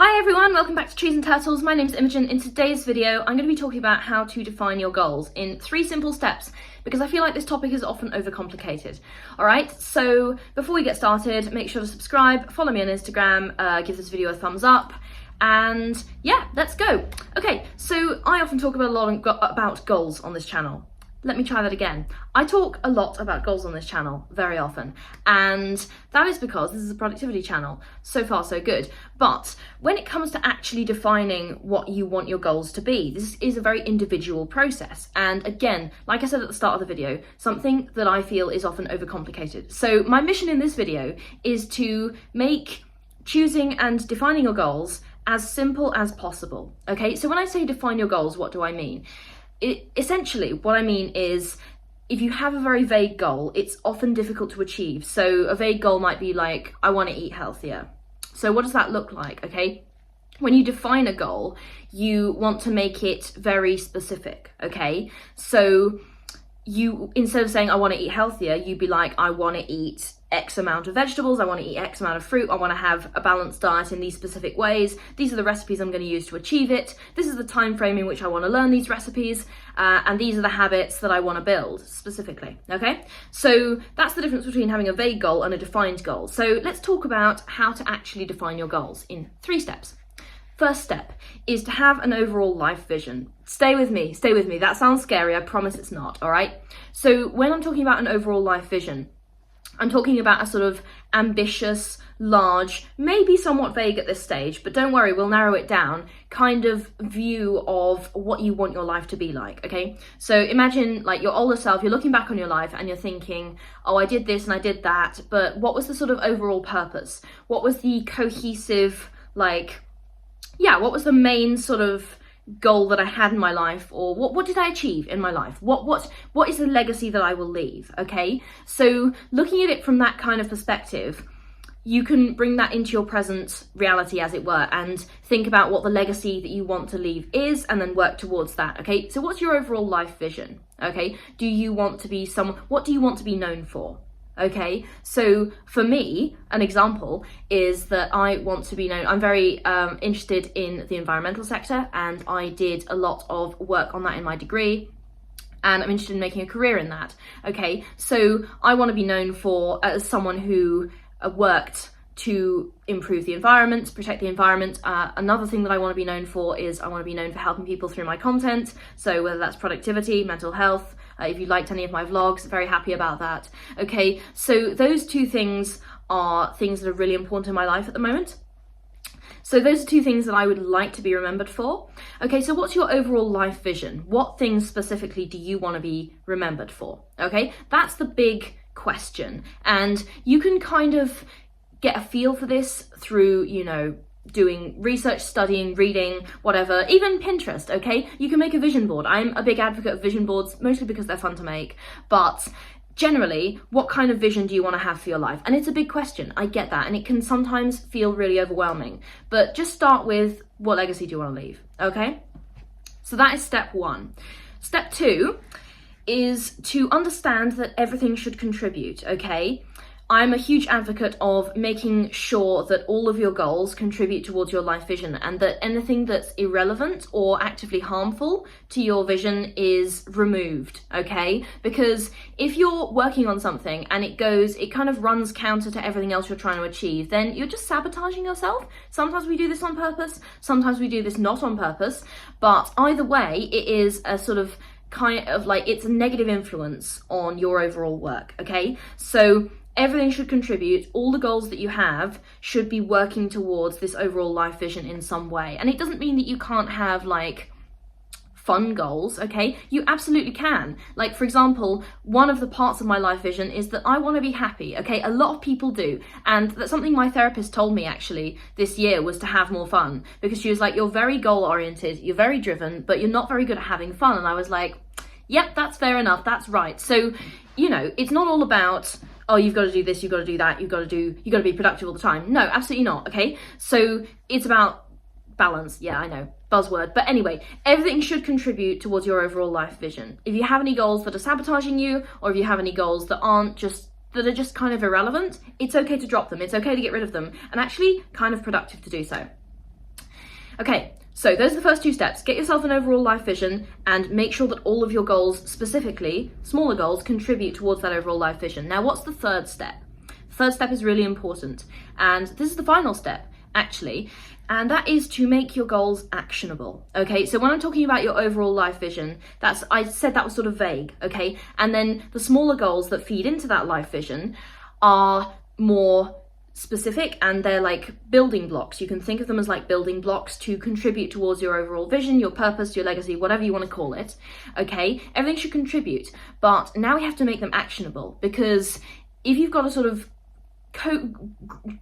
Hi everyone, welcome back to Trees and Turtles. My name's Imogen. In today's video, I'm going to be talking about how to define your goals in 3 simple steps because I feel like this topic is often overcomplicated. Alright, so before we get started, make sure to subscribe, follow me on Instagram, give this video a thumbs up, and yeah, let's go. Okay, so I often talk about goals on this channel. Let me try that again. I talk a lot about goals on this channel very often, and that is because this is a productivity channel. So far, so good. But when it comes to actually defining what you want your goals to be, this is a very individual process. And again, like I said at the start of the video, something that I feel is often overcomplicated. So my mission in this video is to make choosing and defining your goals as simple as possible. Okay, so when I say define your goals, what do I mean? Essentially, what I mean is, if you have a very vague goal, it's often difficult to achieve. So a vague goal might be like, I want to eat healthier. So what does that look like, okay? When you define a goal, you want to make it very specific, okay? So you, instead of saying, I want to eat healthier, you'd be like, I want to eat X amount of vegetables, I want to eat X amount of fruit, I want to have a balanced diet in these specific ways, these are the recipes I'm going to use to achieve it, this is the time frame in which I want to learn these recipes, and these are the habits that I want to build specifically, okay? So that's the difference between having a vague goal and a defined goal. So let's talk about how to actually define your goals in 3 steps. First step is to have an overall life vision. Stay with me, that sounds scary, I promise it's not, all right? So when I'm talking about an overall life vision, I'm talking about a sort of ambitious, large, maybe somewhat vague at this stage, but don't worry, we'll narrow it down, kind of view of what you want your life to be like, okay? So imagine like your older self, you're looking back on your life and you're thinking, oh, I did this and I did that, but what was the sort of overall purpose? What was the cohesive, like, yeah, what was the main sort of goal that I had in my life, or what did I achieve in my life? What is the legacy that I will leave? Okay, so looking at it from that kind of perspective, you can bring that into your present reality, as it were, and think about what the legacy that you want to leave is, and then work towards that. Okay, so what's your overall life vision? Okay, do you want to be what do you want to be known for? Okay, so for me, an example is that I want to be known, I'm very interested in the environmental sector, and I did a lot of work on that in my degree, and I'm interested in making a career in that. Okay, so I want to be known for as someone who worked to improve the environment, protect the environment. Another thing that I want to be known for is I want to be known for helping people through my content. So whether that's productivity, mental health, if you liked any of my vlogs, very happy about that. Okay, so those 2 things are things that are really important in my life at the moment. So those are 2 things that I would like to be remembered for. Okay, so what's your overall life vision? What things specifically do you want to be remembered for? Okay, that's the big question. And you can kind of get a feel for this through, you know, doing research, studying, reading, whatever, even Pinterest, okay? You can make a vision board. I'm a big advocate of vision boards, mostly because they're fun to make, but generally, what kind of vision do you want to have for your life? And it's a big question, I get that, and it can sometimes feel really overwhelming, but just start with, what legacy do you want to leave, okay? So that is step 1. Step 2 is to understand that everything should contribute, okay? I'm a huge advocate of making sure that all of your goals contribute towards your life vision, and that anything that's irrelevant or actively harmful to your vision is removed, okay? Because if you're working on something and it kind of runs counter to everything else you're trying to achieve, then you're just sabotaging yourself. Sometimes we do this on purpose, sometimes we do this not on purpose, but either way, it is a sort of kind of like, it's a negative influence on your overall work, okay? So everything should contribute, all the goals that you have should be working towards this overall life vision in some way. And it doesn't mean that you can't have like fun goals, okay? You absolutely can. Like, for example, one of the parts of my life vision is that I want to be happy, okay? A lot of people do. And that's something my therapist told me actually this year, was to have more fun, because she was like, you're very goal oriented, you're very driven, but you're not very good at having fun. And I was like, yep, that's fair enough, that's right. So, you know, it's not all about, oh, you've got to do this, you've got to do that, you've got to be productive all the time. No, absolutely not, okay? So it's about balance. Yeah, I know, buzzword. But anyway, everything should contribute towards your overall life vision. If you have any goals that are sabotaging you, or if you have any goals that are just kind of irrelevant, it's okay to drop them. It's okay to get rid of them, and actually kind of productive to do so. Okay, so those are the first two steps. Get yourself an overall life vision and make sure that all of your goals, specifically smaller goals, contribute towards that overall life vision. Now, what's the third step? The third step is really important, and this is the final step, actually, and that is to make your goals actionable. Okay, so when I'm talking about your overall life vision, I said that was sort of vague, okay? And then the smaller goals that feed into that life vision are more specific, and they're like building blocks. You can think of them as like building blocks to contribute towards your overall vision, your purpose, your legacy, whatever you want to call it. Okay, everything should contribute, but now we have to make them actionable, because if you've got a sort of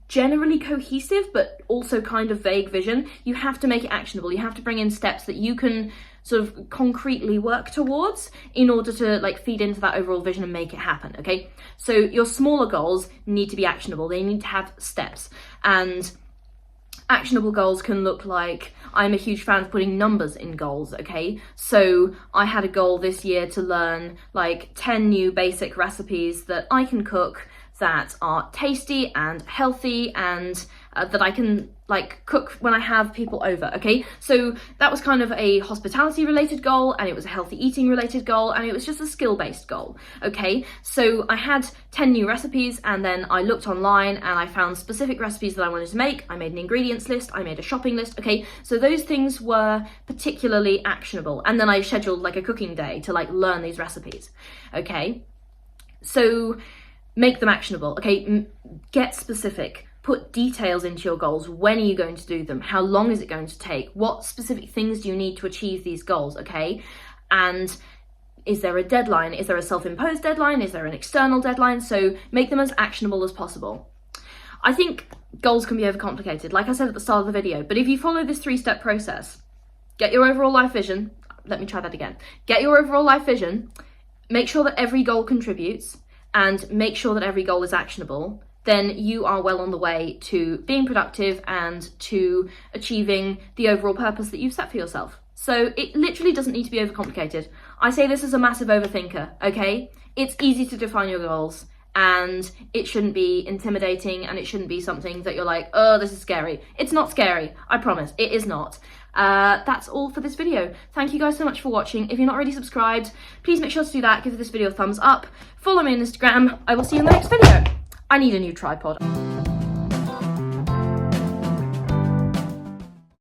generally cohesive but also kind of vague vision, you have to make it actionable. You have to bring in steps that you can sort of concretely work towards in order to like feed into that overall vision and make it happen. Okay, so your smaller goals need to be actionable. They need to have steps, and actionable goals can look like, I'm a huge fan of putting numbers in goals, okay? So I had a goal this year to learn like 10 new basic recipes that I can cook that are tasty and healthy, and that I can like cook when I have people over, okay? So that was kind of a hospitality related goal, and it was a healthy eating related goal, and it was just a skill based goal, okay? So I had 10 new recipes, and then I looked online and I found specific recipes that I wanted to make. I made an ingredients list, I made a shopping list, okay? So those things were particularly actionable, and then I scheduled like a cooking day to like learn these recipes, okay? So make them actionable, okay? Get specific. Put details into your goals. When are you going to do them? How long is it going to take? What specific things do you need to achieve these goals, okay? And is there a deadline? Is there a self-imposed deadline? Is there an external deadline? So make them as actionable as possible. I think goals can be overcomplicated, like I said at the start of the video, but if you follow this 3-step process, get your overall life vision. Let me try that again. Get your overall life vision, make sure that every goal contributes, and make sure that every goal is actionable, then you are well on the way to being productive and to achieving the overall purpose that you've set for yourself. So it literally doesn't need to be overcomplicated. I say this as a massive overthinker, okay? It's easy to define your goals, and it shouldn't be intimidating, and it shouldn't be something that you're like, oh, this is scary. It's not scary, I promise, it is not. That's all for this video. Thank you guys so much for watching. If you're not already subscribed, please make sure to do that. Give this video a thumbs up. Follow me on Instagram. I will see you in the next video. I need a new tripod.